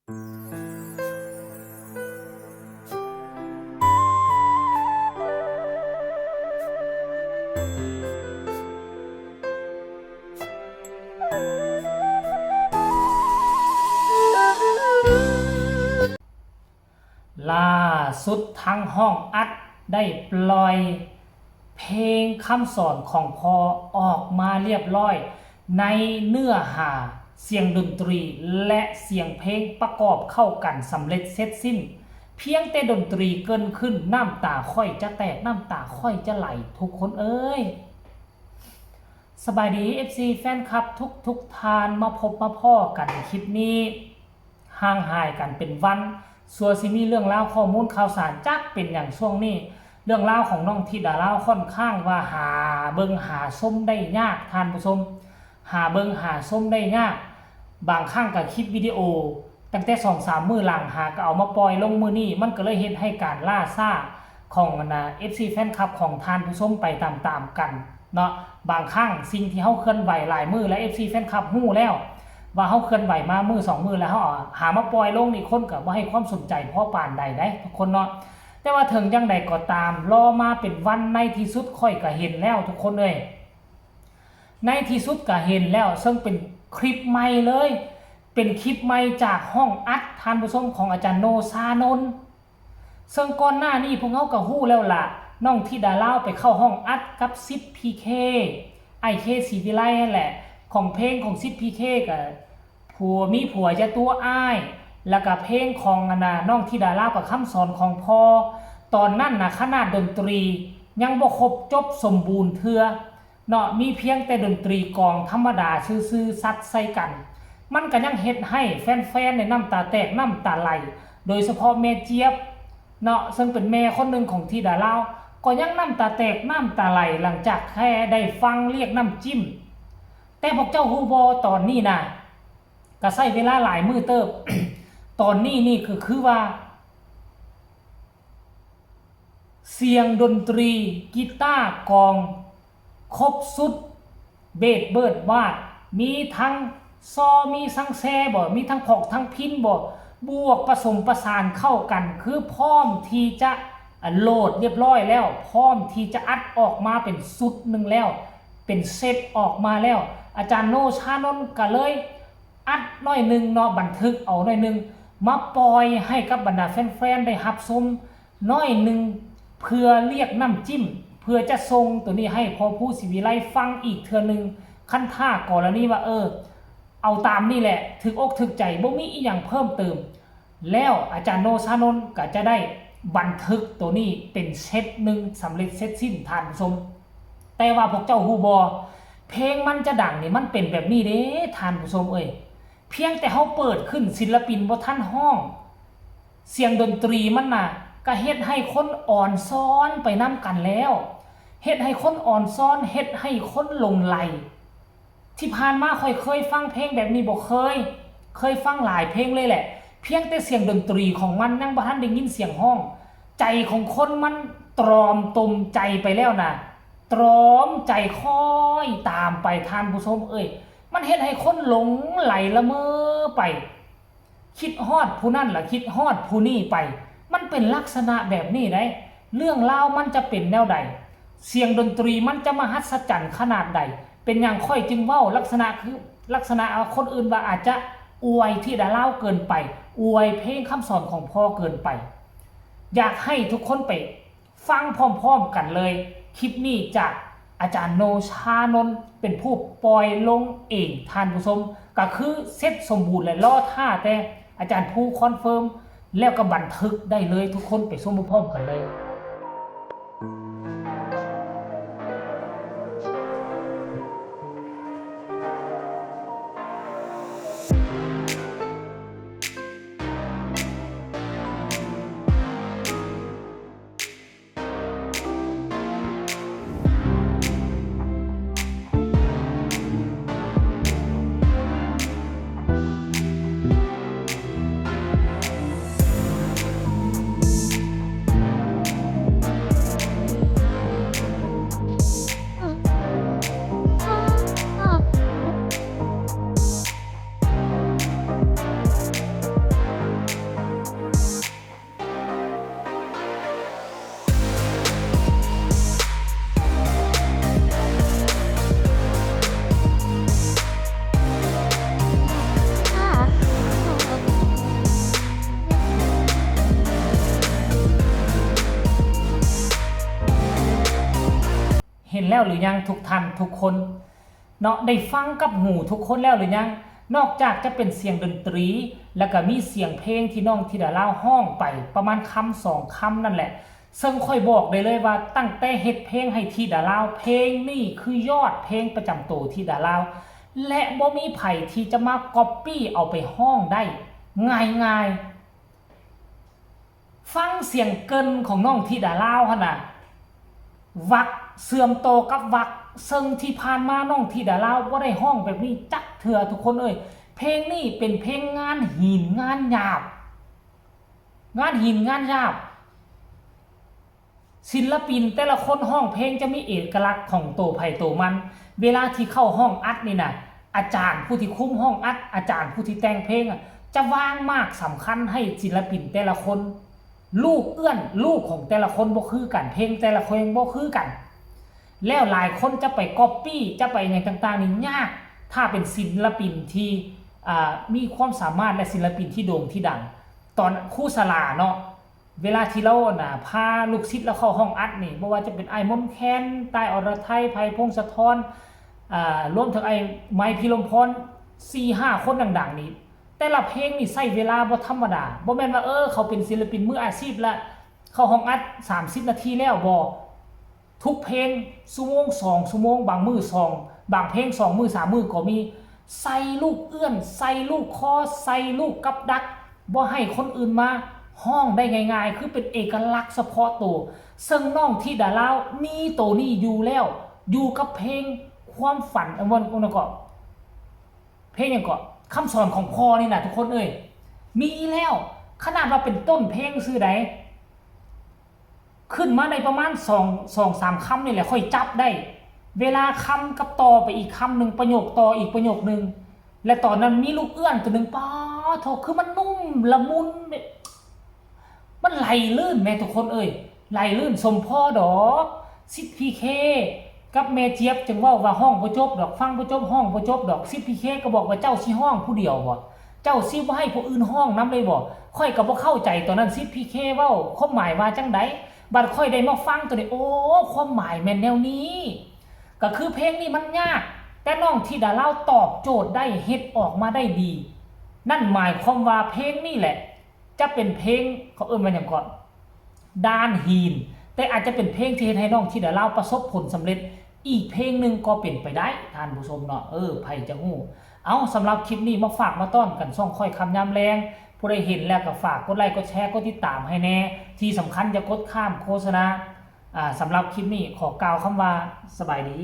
ล่าสุดทางห้องอัดได้ปล่อยเพลงคำสอนของพอออกมาเรียบร้อยในเนื้อหาเสียงดนตรีและเสียงเพลงประกอบเข้ากันสำเร็จเสร็จสิ้นเพียงแต่ดนตรีเกินขึ้นน้ำตาค่อยจะแตกน้ำตาค่อยจะไหลทุกคนเอ้ยสบายดี FC แฟนคลับทุกทานมาพบมาพ่อกันคลิปนี้ห่างหายกันเป็นวันส่วนสิมีเรื่องราวข้อมูลข่าวสารจักเป็นอย่างช่วงนี้เรื่องราวของน้องธิดาเล่าค่อนข้างว่าหาเบิงหาส้มได้ยากท่านผู้ชมหาเบิงหาส้มได้ยากบางครั้งกับคลิปวิดีโอตั้งแต่ 2-3 มื้อหลังหาก็เอามาปล่อยลงมื้อนี้มันก็เลยเฮ็ดให้การล่าซ่าของFC แฟนคลับของท่านผู้ชมไปตามๆกันเนาะบางครั้งสิ่งที่เฮาเคลื่อนไหวหลายมื้อและ FC แฟนคลับฮู้แล้วว่าเฮาเคลื่อนไหวมามื้อ2มื้อแล้วเฮาหามาปล่อยลงนี่คนก็บ่ให้ความสนใจพอปานใดได้ทุกคนเนาะแต่ว่าถึงจังใดก็ตามรอมาเป็นวันในที่สุดค่อยก็เห็นแล้วทุกคนเอ้ยในที่สุดก็เห็นแล้วซึ่งเป็นคลิปใหม่เลยเป็นคลิปใหม่จากห้องอัดท่านผู้ชมของอาจารย์โนชานนท์ซึ่งก่อนหน้านี้พวกเฮาก็ฮู้แล้วล่ะน้องธิดาเล่าไปเข้าห้องอัดกับซิด PK ไอเคศรีวิไลนั่นแหละของเพลงของซิด PK กับผัวจะตัวอ้ายแล้วก็เพลงของน้องธิดาเล่ากับคำสอนของพ่อตอนนั้นนะขนาดดนตรียังบ่ครบจบสมบูรณ์เทื่อเนาะมีเพียงแต่ดนตรีกลองธรรมดาซื่อๆซัดใส่กันมันก็ยังเฮ็ดให้แฟนๆในน้ำตาแตกน้ำตาไหลโดยเฉพาะแม่เจี๊ยบเนาะซึ่งเป็นแม่คนหนึ่งของธิดาเล่าก็ยังน้ำตาแตกน้ำตาไหลหลังจากแค่ได้ฟังเรียกน้ำจิ้มแต่พวกเจ้าฮู้บ่ตอนนี้นะก็ใช้เวลาหลายมื้อเติบ ตอนนี้นี่คือว่าเสียงดนตรีกีตาร์กลองครบสุดเบสเบิดวาดมีทั้งซอมีทั้งแซ่บ่มีทั้งพอกทั้งพินบ่บวกผสมประสานเข้ากันคือพร้อมที่จะโหลดเรียบร้อยแล้วพร้อมที่จะอัดออกมาเป็นสุดหนึ่งแล้วเป็นเซตออกมาแล้วอาจารย์โนชานนท์ก็เลยอัดน้อยนึงเนาะบันทึกเอาน้อยนึงมาปล่อยให้กับบรรดาแฟนๆได้รับชมน้อยนึงเพื่อเรียกน้ำจิ้มเพื่อจะส่งตัวนี้ให้พอผู้ศิวิไลฟังอีกเทื่อนึงขั้นท่ากรณีว่าเอาตามนี่แหละถึกอกถึกใจบ่มีอีหยังเพิ่มเติมแล้วอาจารย์โนชานนท์ก็จะได้บันทึกตัวนี้เป็นเซตหนึ่งสำเร็จเสร็จสิ้นท่านผู้ชมแต่ว่าพวกเจ้าฮู้บ่เพลงมันจะดังนี่มันเป็นแบบนี้เด้ท่านผู้ชมเพียงแต่เฮาเปิดขึ้นศิลปินบ่ทันห้องเสียงดนตรีมันน่ะก็เฮ็ดให้คนอ่อนซ้อนไปนำกันแล้วเฮ็ดให้คนอ่อนซ้อนเฮ็ดให้คนหลงไหลที่ผ่านมาค่อยเคยฟังเพลงแบบนี้บ่เคยฟังหลายเพลงเลยแหละเพียงแต่เสียงดนตรีของมันยังบ่ทันได้ยินเสียงห้องใจของคนมันตรอมตมใจไปแล้วนะตรอมใจค่อยตามไปท่านผู้ชมมันเฮ็ดให้คนหลงไหลละเมอไปคิดฮอดผู้นั่นล่ะคิดฮอดผู้นี่ไปมันเป็นลักษณะแบบนี้ได้เรื่องราวมันจะเป็นแนวใดเสียงดนตรีมันจะมหัศจรรย์ขนาดใดเป็นอย่างค่อยจึงเว้าลักษณะคนอื่นว่าอาจจะอวยที่ดาเล่าเกินไปอวยเพลงคำสอนของพ่อเกินไปอยากให้ทุกคนไปฟังพร้อมๆกันเลยคลิปนี้จากอาจารย์โนชานนท์เป็นผู้ปล่อยลงเองท่านผู้ชมก็คือเสร็จสมบูรณ์และล่อท่าแต่อาจารย์ผู้คอนเฟิร์มแล้วก็บันทึกได้เลยทุกคนไปชมพร้อมกันเลย แล้วหรือยังทุกท่านทุกคนเนาะได้ฟังกับหูทุกคนแล้วหรือยังนอกจากจะเป็นเสียงดนตรีแล้วก็มีเสียงเพลงที่น้องธิดาลาวห้องไปประมาณคำ2คำนั่นแหละซึ่งค่อยบอกได้เลยว่าตั้งแต่เฮ็ดเพลงให้ธิดาลาวเพลงนี่คือยอดเพลงประจำตัวธิดาลาวและบ่มีไผที่จะมาก๊อปปี้เอาไปห้องได้ง่ายๆฟังเสียงเกินของน้องธิดาลาวหั่นน่ะวักเสื่อมโตกับวักซึ่งที่ผ่านมาน้องธิดาลาวบ่ได้ห้องแบบนี้จักเถื่อทุกคนเอ้ยเพลงนี้เป็นเพลงงานหินงานหยาบงานหินงานหยาบศิลปินแต่ละคนห้องเพลงจะมีเอกลักษณ์ของตัวไผตัวมันเวลาที่เข้าห้องอัดนี่นะอาจารย์ผู้ที่คุมห้องอัดอาจารย์ผู้ที่แต่งเพลงจะวางมากสำคัญให้ศิลปินแต่ละคนลูกเอื้อนลูกของแต่ละคนบ่คือกันเพลงแต่ละคนบ่คือกันแล้วหลายคนจะไปก๊อปปี้จะไปอย่างต่างๆนี่ยากถ้าเป็นศิลปินที่มีความสามารถและศิลปินที่โด่งที่ดังตอนครูสลาเนาะเวลาที่เราพาลูกศิษย์แล้วเข้าห้องอัดนี่บ่ว่าจะเป็นไอ้มนแคนใต้อรไทยไพพงศธรรวมถึงไอ้ไมค์พิรมพร 4-5 คนดังๆนี่แต่ละเพลงนี่ใช้เวลาบ่ธรรมดาบ่แม่นว่าเขาเป็นศิลปินมืออาชีพแล้วเข้าห้องอัด30นาทีแล้วบ่ทุกเพลงชั่วโมง2ชั่วโมงบางมื้อ2บางเพลง2มื้อ3มื้อก็มีใส่ลูกเอื้อนใส่ลูกคอใส่ลูกกับดักบ่ให้คนอื่นมาห้องได้ง่ายๆคือเป็นเอกลักษณ์เฉพาะตัวซึ่งน้องธิดาลาวมีตัวนี้อยู่แล้วอยู่กับเพลงความฝันวันก็เพลงอย่างก็คำสอนของพ่อนี่นะทุกคนมีแล้วขนาดว่าเป็นต้นเพลงซื้อใดขึ้นมาในประมาณ2-3 คำนี่แหละค่อยจับได้เวลาคำกับต่อไปอีกคำหนึ่งประโยคต่ออีกประโยคหนึ่งและตอนนั้นมีลูกเอื้อนตัวหนึ่งป้าโถคือมันนุ่มละมุนมันไหลลื่นแม่ทุกคนไหลลื่นสมพ่อดอกซิพีเคกับแม่เจี๊ยบจึงว่าห้องบ่จบดอกฟังบ่จบห้องบ่จบดอกซิพีเคก็บอกว่าเจ้าสิห้องผู้เดียวบ่เจ้าสิบ่ให้ผู้อื่นห้องนำเลยบ่ค่อยก็บ่เข้าใจตอนนั้นซิพีเคเว้าความหมายว่าจังไดบัดค่อยได้มาฟังตัวนี้โอ้ความหมายแม่นแนวนี้ก็คือเพลงนี้มันยากแต่น้องธิดาลาวตอบโจทย์ได้เฮ็ดออกมาได้ดีนั่นหมายความว่าเพลงนี้แหละจะเป็นเพลงเขาว่าอย่างก่อนด้านฮีนแต่อาจจะเป็นเพลงที่ให้น้องธิดาลาวประสบผลสำเร็จอีกเพลงหนึ่งก็เป็นไปได้ท่านผู้ชมเนาะไผจะฮู้เอาสำหรับคลิปนี้มาฝากมาต้อนกันช่องค่อยคำยามแรงผู้ใดเห็นแล้วก็ฝากกดไลค์กดแชร์กดติดตามให้แน่ที่สำคัญอย่ากดข้ามโฆษณาสำหรับคลิปนี้ขอกล่าวคำว่าสบายดี